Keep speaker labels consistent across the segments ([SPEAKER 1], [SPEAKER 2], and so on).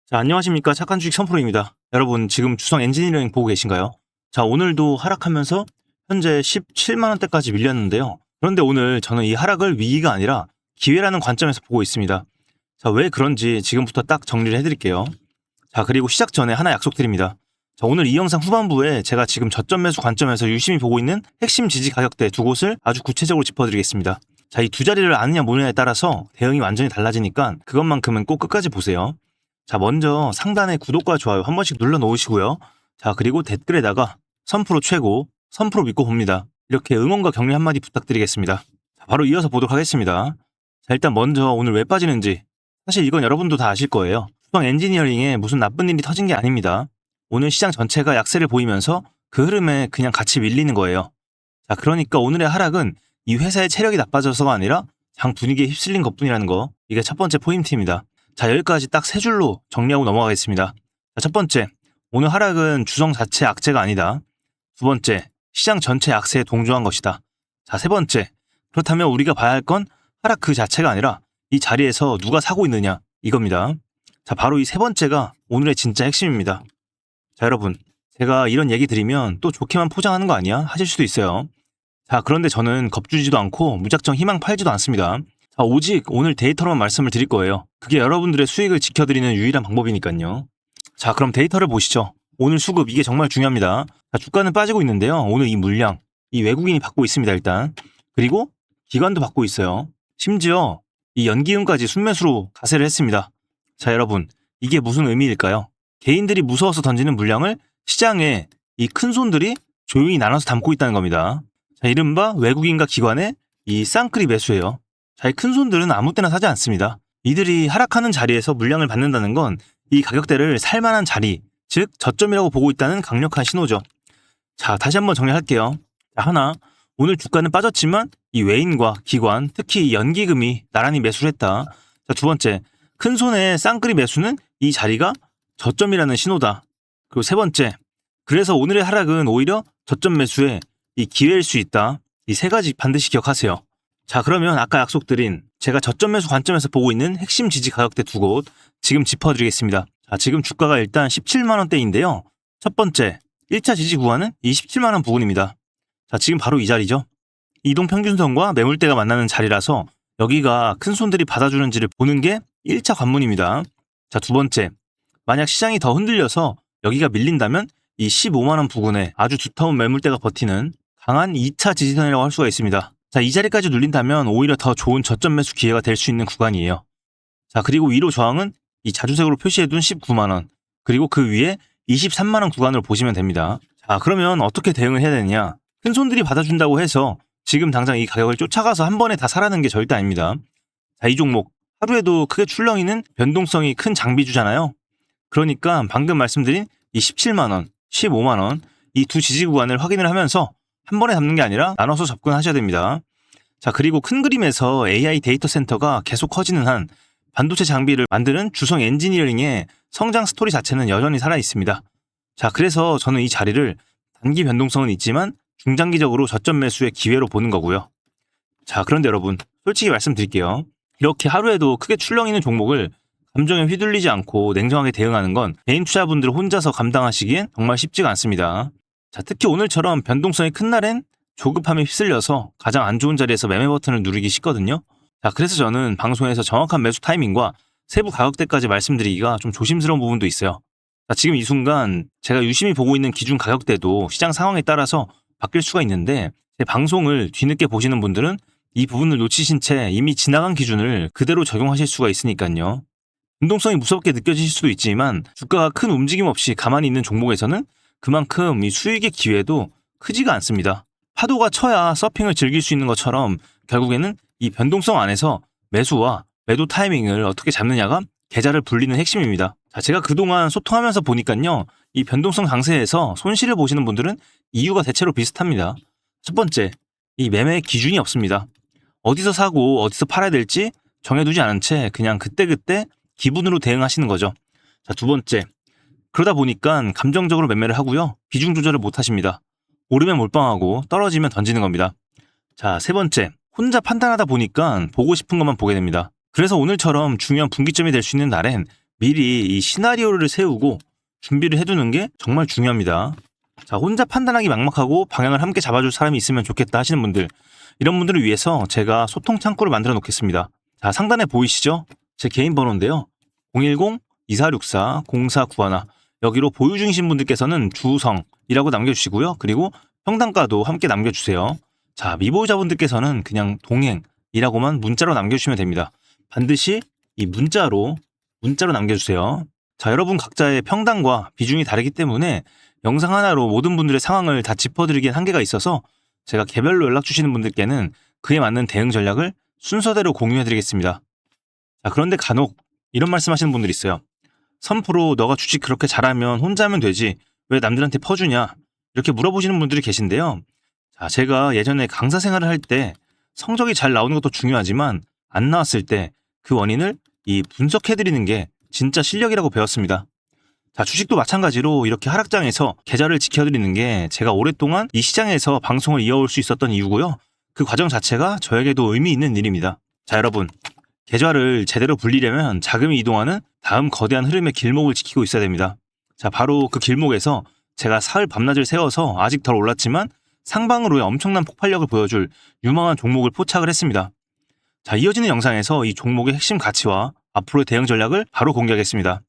[SPEAKER 1] 자, 안녕하십니까. 착한 주식 선프로입니다. 여러분, 지금 주성 엔지니어링 보고 계신가요? 자, 오늘도 하락하면서 현재 17만원대까지 밀렸는데요. 그런데 오늘 저는 이 하락을 위기가 아니라 기회라는 관점에서 보고 있습니다. 자, 왜 그런지 지금부터 딱 정리를 해드릴게요. 자, 그리고 시작 전에 하나 약속드립니다. 자, 오늘 이 영상 후반부에 제가 지금 저점 매수 관점에서 유심히 보고 있는 핵심 지지 가격대 두 곳을 아주 구체적으로 짚어드리겠습니다. 자, 이 두 자리를 아느냐 모르냐에 따라서 대응이 완전히 달라지니까 그것만큼은 꼭 끝까지 보세요. 자, 먼저 상단에 구독과 좋아요 한 번씩 눌러 놓으시고요. 자, 그리고 댓글에다가 선프로 최고, 선프로 믿고 봅니다. 이렇게 응원과 격려 한마디 부탁드리겠습니다. 자, 바로 이어서 보도록 하겠습니다. 자, 일단 먼저 오늘 왜 빠지는지. 사실 이건 여러분도 다 아실 거예요. 주성 엔지니어링에 무슨 나쁜 일이 터진 게 아닙니다. 오늘 시장 전체가 약세를 보이면서 그 흐름에 그냥 같이 밀리는 거예요. 자, 그러니까 오늘의 하락은 이 회사의 체력이 나빠져서가 아니라 장 분위기에 휩쓸린 것뿐이라는 거. 이게 첫 번째 포인트입니다. 자, 여기까지 딱 세 줄로 정리하고 넘어가겠습니다. 자, 첫 번째, 오늘 하락은 주성 자체 악재가 아니다. 두 번째, 시장 전체 악세에 동조한 것이다. 자, 세 번째, 그렇다면 우리가 봐야 할 건 하락 그 자체가 아니라 이 자리에서 누가 사고 있느냐 이겁니다. 자, 바로 이 세 번째가 오늘의 진짜 핵심입니다. 자, 여러분, 제가 이런 얘기 드리면 또 좋게만 포장하는 거 아니야? 하실 수도 있어요. 자, 그런데 저는 겁주지도 않고 무작정 희망 팔지도 않습니다. 자, 오직 오늘 데이터로만 말씀을 드릴 거예요. 그게 여러분들의 수익을 지켜드리는 유일한 방법이니까요. 자, 그럼 데이터를 보시죠. 오늘 수급 이게 정말 중요합니다. 자, 주가는 빠지고 있는데요. 오늘 이 물량, 이 외국인이 받고 있습니다, 일단. 그리고 기관도 받고 있어요. 심지어 이 연기금까지 순매수로 가세를 했습니다. 자, 여러분, 이게 무슨 의미일까요? 개인들이 무서워서 던지는 물량을 시장에 이 큰 손들이 조용히 나눠서 담고 있다는 겁니다. 자, 이른바 외국인과 기관의 이 쌍끌이 매수예요. 자, 이 큰 손들은 아무 때나 사지 않습니다. 이들이 하락하는 자리에서 물량을 받는다는 건 이 가격대를 살만한 자리, 즉 저점이라고 보고 있다는 강력한 신호죠. 자, 다시 한번 정리할게요. 자, 하나, 오늘 주가는 빠졌지만 이 외인과 기관, 특히 연기금이 나란히 매수를 했다. 자, 두 번째, 큰 손의 쌍끌이 매수는 이 자리가 저점이라는 신호다. 그리고 세 번째, 그래서 오늘의 하락은 오히려 저점 매수의 이 기회일 수 있다. 이 세 가지 반드시 기억하세요. 자, 그러면 아까 약속드린 제가 저점 매수 관점에서 보고 있는 핵심 지지 가격대 두 곳 지금 짚어드리겠습니다. 자, 지금 주가가 일단 17만원대인데요. 첫 번째, 1차 지지 구간은 27만원 부근입니다. 자, 지금 바로 이 자리죠. 이동평균선과 매물대가 만나는 자리라서 여기가 큰 손들이 받아주는지를 보는 게 1차 관문입니다. 자, 두 번째, 만약 시장이 더 흔들려서 여기가 밀린다면 이 15만원 부근에 아주 두터운 매물대가 버티는 강한 2차 지지선이라고 할 수가 있습니다. 자, 이 자리까지 눌린다면 오히려 더 좋은 저점 매수 기회가 될 수 있는 구간이에요. 자, 그리고 위로 저항은 이 자주색으로 표시해둔 19만원, 그리고 그 위에 23만원 구간으로 보시면 됩니다. 자, 그러면 어떻게 대응을 해야 되느냐? 큰 손들이 받아준다고 해서 지금 당장 이 가격을 쫓아가서 한 번에 다 사라는 게 절대 아닙니다. 자, 이 종목 하루에도 크게 출렁이는 변동성이 큰 장비주잖아요. 그러니까 방금 말씀드린 이 17만원, 15만원 이 두 지지 구간을 확인을 하면서 한 번에 잡는 게 아니라 나눠서 접근하셔야 됩니다. 자, 그리고 큰 그림에서 AI 데이터 센터가 계속 커지는 한 반도체 장비를 만드는 주성 엔지니어링의 성장 스토리 자체는 여전히 살아 있습니다. 자, 그래서 저는 이 자리를 단기 변동성은 있지만 중장기적으로 저점 매수의 기회로 보는 거고요. 자, 그런데 여러분, 솔직히 말씀드릴게요. 이렇게 하루에도 크게 출렁이는 종목을 감정에 휘둘리지 않고 냉정하게 대응하는 건 개인 투자분들 혼자서 감당하시기엔 정말 쉽지가 않습니다. 자, 특히 오늘처럼 변동성이 큰 날엔 조급함에 휩쓸려서 가장 안 좋은 자리에서 매매 버튼을 누르기 쉽거든요. 자, 그래서 저는 방송에서 정확한 매수 타이밍과 세부 가격대까지 말씀드리기가 좀 조심스러운 부분도 있어요. 자, 지금 이 순간 제가 유심히 보고 있는 기준 가격대도 시장 상황에 따라서 바뀔 수가 있는데 제 방송을 뒤늦게 보시는 분들은 이 부분을 놓치신 채 이미 지나간 기준을 그대로 적용하실 수가 있으니까요. 변동성이 무섭게 느껴지실 수도 있지만 주가가 큰 움직임 없이 가만히 있는 종목에서는 그만큼 이 수익의 기회도 크지가 않습니다. 파도가 쳐야 서핑을 즐길 수 있는 것처럼 결국에는 이 변동성 안에서 매수와 매도 타이밍을 어떻게 잡느냐가 계좌를 불리는 핵심입니다. 자, 제가 그동안 소통하면서 보니까요. 이 변동성 강세에서 손실을 보시는 분들은 이유가 대체로 비슷합니다. 첫 번째, 이 매매의 기준이 없습니다. 어디서 사고 어디서 팔아야 될지 정해두지 않은 채 그냥 그때그때 기분으로 대응하시는 거죠. 자, 두 번째, 그러다 보니까 감정적으로 매매를 하고요. 비중 조절을 못 하십니다. 오르면 몰빵하고 떨어지면 던지는 겁니다. 자, 세 번째, 혼자 판단하다 보니까 보고 싶은 것만 보게 됩니다. 그래서 오늘처럼 중요한 분기점이 될 수 있는 날엔 미리 이 시나리오를 세우고 준비를 해두는 게 정말 중요합니다. 자, 혼자 판단하기 막막하고 방향을 함께 잡아줄 사람이 있으면 좋겠다 하시는 분들, 이런 분들을 위해서 제가 소통 창구를 만들어 놓겠습니다. 자, 상단에 보이시죠? 제 개인 번호인데요. 010-2464-0491. 여기로 보유 중이신 분들께서는 주성이라고 남겨주시고요. 그리고 평단가도 함께 남겨주세요. 자, 미보유자분들께서는 그냥 동행이라고만 문자로 남겨주시면 됩니다. 반드시 이 문자로 남겨주세요. 자, 여러분 각자의 평단과 비중이 다르기 때문에 영상 하나로 모든 분들의 상황을 다 짚어드리기엔 한계가 있어서 제가 개별로 연락 주시는 분들께는 그에 맞는 대응 전략을 순서대로 공유해드리겠습니다. 자, 그런데 간혹 이런 말씀하시는 분들이 있어요. 선프로 너가 주식 그렇게 잘하면 혼자 하면 되지 왜 남들한테 퍼주냐, 이렇게 물어보시는 분들이 계신데요. 자, 제가 예전에 강사 생활을 할 때 성적이 잘 나오는 것도 중요하지만 안 나왔을 때 그 원인을 분석해드리는 게 진짜 실력이라고 배웠습니다. 자, 주식도 마찬가지로 이렇게 하락장에서 계좌를 지켜드리는 게 제가 오랫동안 이 시장에서 방송을 이어올 수 있었던 이유고요. 그 과정 자체가 저에게도 의미 있는 일입니다. 자, 여러분, 계좌를 제대로 불리려면 자금이 이동하는 다음 거대한 흐름의 길목을 지키고 있어야 됩니다. 자, 바로 그 길목에서 제가 사흘 밤낮을 세워서 아직 덜 올랐지만 상방으로의 엄청난 폭발력을 보여줄 유망한 종목을 포착을 했습니다. 자, 이어지는 영상에서 이 종목의 핵심 가치와 앞으로의 대응 전략을 바로 공개하겠습니다.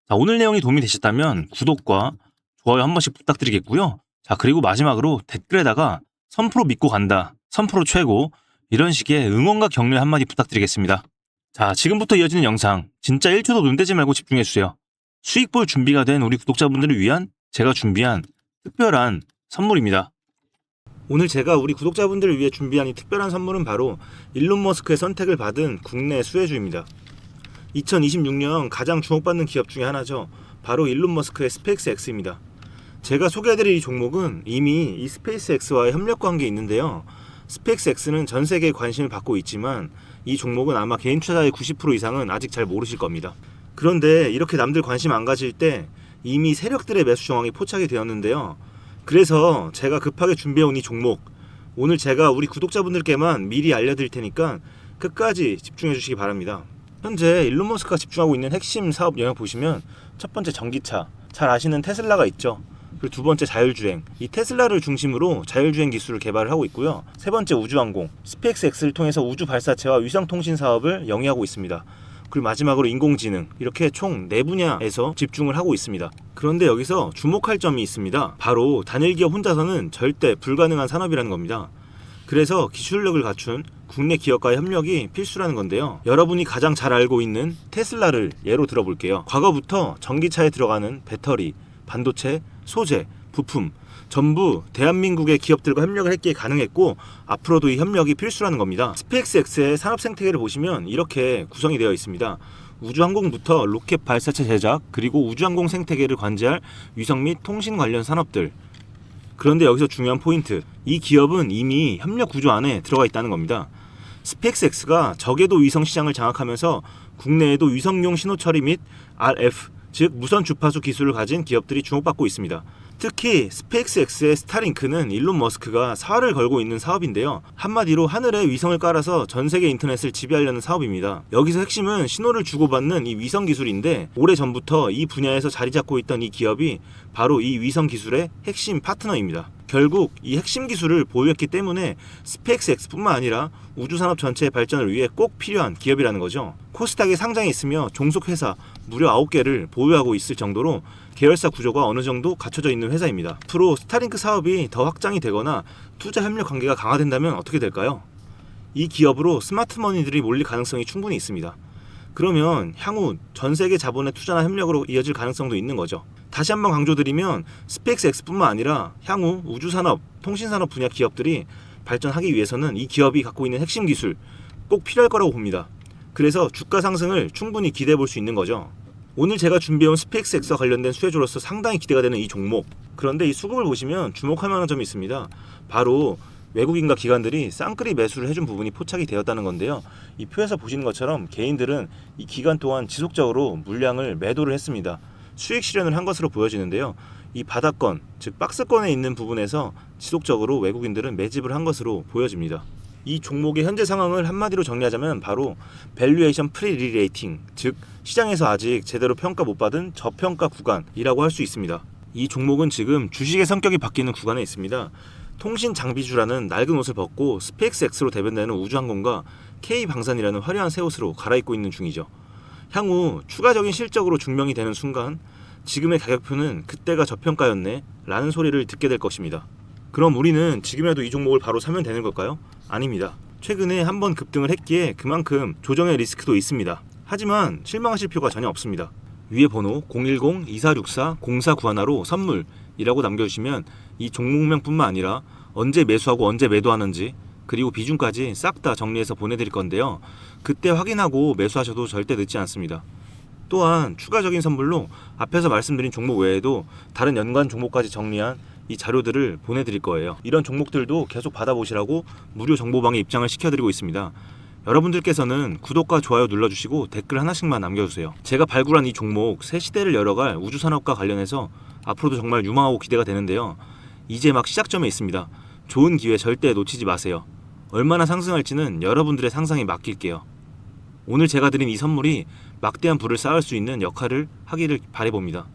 [SPEAKER 1] 자, 오늘 내용이 도움이 되셨다면 구독과 좋아요 한 번씩 부탁드리겠고요. 자, 그리고 마지막으로 댓글에다가 선프로 믿고 간다, 선프로 최고, 이런 식의 응원과 격려 한마디 부탁드리겠습니다. 자, 지금부터 이어지는 영상 진짜 1초도 눈대지 말고 집중해주세요. 수익 볼 준비가 된 우리 구독자분들을 위한 제가 준비한 특별한 선물입니다. 오늘 제가 우리 구독자분들을 위해 준비한 이 특별한 선물은 바로 일론 머스크의 선택을 받은 국내 수혜주입니다. 2026년 가장 주목받는 기업 중에 하나죠. 바로 일론 머스크의 스페이스X입니다. 제가 소개해드릴 이 종목은 이미 이 스페이스X와의 협력 관계에 있는데요. 스페이스X는 전 세계에 관심을 받고 있지만 이 종목은 아마 개인 투자자의 90% 이상은 아직 잘 모르실 겁니다. 그런데 이렇게 남들 관심 안 가질 때 이미 세력들의 매수 정황이 포착이 되었는데요. 그래서 제가 급하게 준비해온 이 종목, 오늘 제가 우리 구독자분들께만 미리 알려드릴 테니까 끝까지 집중해 주시기 바랍니다. 현재 일론 머스크가 집중하고 있는 핵심 사업 영역 보시면 첫 번째 전기차, 잘 아시는 테슬라가 있죠. 그리고 두 번째 자율주행, 이 테슬라를 중심으로 자율주행 기술을 개발을 하고 있고요. 세 번째 우주항공, 스페이스X를 통해서 우주 발사체와 위성통신 사업을 영위하고 있습니다. 그리고 마지막으로 인공지능, 이렇게 총 4분야에서 집중을 하고 있습니다. 그런데 여기서 주목할 점이 있습니다. 바로 단일 기업 혼자서는 절대 불가능한 산업이라는 겁니다. 그래서 기술력을 갖춘 국내 기업과의 협력이 필수라는 건데요. 여러분이 가장 잘 알고 있는 테슬라를 예로 들어볼게요. 과거부터 전기차에 들어가는 배터리, 반도체, 소재, 부품 전부 대한민국의 기업들과 협력을 했기에 가능했고 앞으로도 이 협력이 필수라는 겁니다. 스페이스X의 산업 생태계를 보시면 이렇게 구성이 되어 있습니다. 우주항공부터 로켓 발사체 제작, 그리고 우주항공 생태계를 관제할 위성 및 통신 관련 산업들. 그런데 여기서 중요한 포인트, 이 기업은 이미 협력 구조 안에 들어가 있다는 겁니다. 스페이스X가 저궤도 위성 시장을 장악하면서 국내에도 위성용 신호 처리 및 RF, 즉 무선 주파수 기술을 가진 기업들이 주목받고 있습니다. 특히 스페이스X의 스타링크는 일론 머스크가 사활을 걸고 있는 사업인데요. 한마디로 하늘에 위성을 깔아서 전 세계 인터넷을 지배하려는 사업입니다. 여기서 핵심은 신호를 주고받는 이 위성 기술인데 오래전부터 이 분야에서 자리 잡고 있던 이 기업이 바로 이 위성 기술의 핵심 파트너입니다. 결국 이 핵심 기술을 보유했기 때문에 스페이스X뿐만 아니라 우주산업 전체의 발전을 위해 꼭 필요한 기업이라는 거죠. 코스닥에 상장해 있으며 종속회사 무려 9개를 보유하고 있을 정도로 계열사 구조가 어느 정도 갖춰져 있는 회사입니다. 앞으로 스타링크 사업이 더 확장이 되거나 투자 협력 관계가 강화된다면 어떻게 될까요? 이 기업으로 스마트머니들이 몰릴 가능성이 충분히 있습니다. 그러면 향후 전 세계 자본의 투자나 협력으로 이어질 가능성도 있는 거죠. 다시 한번 강조드리면 스페이스X뿐만 아니라 향후 우주산업, 통신산업 분야 기업들이 발전하기 위해서는 이 기업이 갖고 있는 핵심 기술 꼭 필요할 거라고 봅니다. 그래서 주가 상승을 충분히 기대해 볼 수 있는 거죠. 오늘 제가 준비해온 스페이스X와 관련된 수혜주로서 상당히 기대가 되는 이 종목. 그런데 이 수급을 보시면 주목할 만한 점이 있습니다. 바로 외국인과 기관들이 쌍끌이 매수를 해준 부분이 포착이 되었다는 건데요. 이 표에서 보시는 것처럼 개인들은 이 기간 동안 지속적으로 물량을 매도를 했습니다. 수익 실현을 한 것으로 보여지는데요. 이 바닥권, 즉 박스권에 있는 부분에서 지속적으로 외국인들은 매집을 한 것으로 보여집니다. 이 종목의 현재 상황을 한마디로 정리하자면 바로 밸류에이션 프리리레이팅, 즉 시장에서 아직 제대로 평가 못 받은 저평가 구간이라고 할 수 있습니다. 이 종목은 지금 주식의 성격이 바뀌는 구간에 있습니다. 통신 장비주라는 낡은 옷을 벗고 스페이스X로 대변되는 우주항공과 K방산이라는 화려한 새 옷으로 갈아입고 있는 중이죠. 향후 추가적인 실적으로 증명이 되는 순간 지금의 가격표는 그때가 저평가였네 라는 소리를 듣게 될 것입니다. 그럼 우리는 지금이라도 이 종목을 바로 사면 되는 걸까요? 아닙니다. 최근에 한번 급등을 했기에 그만큼 조정의 리스크도 있습니다. 하지만 실망하실 필요가 전혀 없습니다. 위에 번호 010-2464-0491로 선물이라고 남겨주시면 이 종목명뿐만 아니라 언제 매수하고 언제 매도하는지 그리고 비중까지 싹 다 정리해서 보내드릴 건데요. 그때 확인하고 매수하셔도 절대 늦지 않습니다. 또한 추가적인 선물로 앞에서 말씀드린 종목 외에도 다른 연관 종목까지 정리한 이 자료들을 보내드릴 거예요. 이런 종목들도 계속 받아보시라고 무료 정보방에 입장을 시켜드리고 있습니다. 여러분들께서는 구독과 좋아요 눌러주시고 댓글 하나씩만 남겨주세요. 제가 발굴한 이 종목 새 시대를 열어갈 우주산업과 관련해서 앞으로도 정말 유망하고 기대가 되는데요. 이제 막 시작점에 있습니다. 좋은 기회 절대 놓치지 마세요. 얼마나 상승할지는 여러분들의 상상에 맡길게요. 오늘 제가 드린 이 선물이 막대한 부를 쌓을 수 있는 역할을 하기를 바라봅니다.